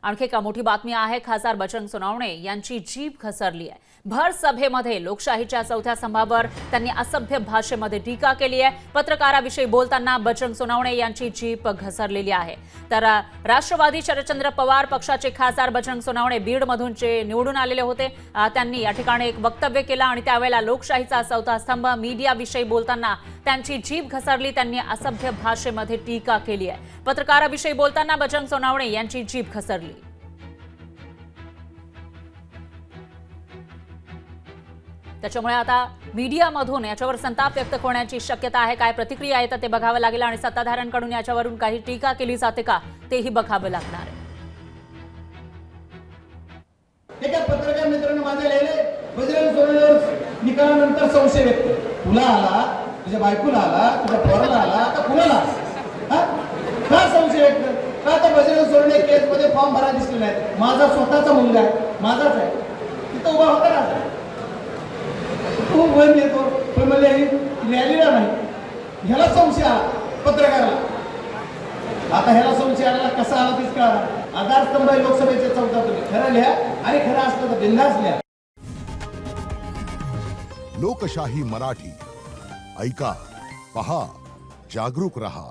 आणखी एक मोठी बातमी आहे। खासदार बजरंग सोनवणे यांची जीभ घसरली आहे। भर सभेमध्ये लोकशाहीच्या चौथ्या स्तंभावर त्यांनी असभ्य भाषेमध्ये टीका केली आहे। पत्रकाराविषयी बोलताना बजरंग सोनवणे यांची जीभ घसरलेली आहे। तर राष्ट्रवादी शरदचंद्र पवार पक्षाचे खासदार बजरंग सोनवणे बीडमधून जे निवडून आलेले होते, त्यांनी या ठिकाणी एक वक्तव्य केलं आणि त्यावेळेला लोकशाहीचा चौथा स्तंभ मीडियाविषयी बोलताना त्यांची जीभ घसरली। त्यांनी असभ्य भाषेमध्ये टीका केली आहे। पत्रकाराविषयी बोलताना बजरंग सोनवणे यांची जीभ घसरली। त्याच्यामुळे आता मीडियामधून याच्यावर संताप व्यक्त होण्याची शक्यता आहे। काय प्रतिक्रिया येतात ते बघावं लागेल आणि सत्ताधाऱ्यांकडून याच्यावरून काही टीका केली जाते का तेही बघावं लागणार आहे। एका पत्रकार मित्रांनी माझे लिहिले, बजरंग सोनवणे निकालानंतर संशय व्यक्त, तुला आला, तुझ्या बायकोला आला, तुझ्या पोराला आला, का कुणाला का संशय व्यक्त? का तर बजरंग सोनवणे केस मध्ये फॉर्म भरा दिसले नाही। माझा स्वतःचा मुलगा आहे, माझाच आहे, तिथं उभा होता ना, तो वन येतो पण मला रॅलीला नाही, ह्याला संशय आला पत्रकाराला। आता ह्याला संशय आला कसा आला तीच कळा। आधारस्तंभ आहे लोकसभेच्या चौथा, तुम्ही खरं लिहा आणि खरं असलं तर बिनधास्त लिहा। लोकशाही मराठी ऐका, पहा, जागरूक रहा।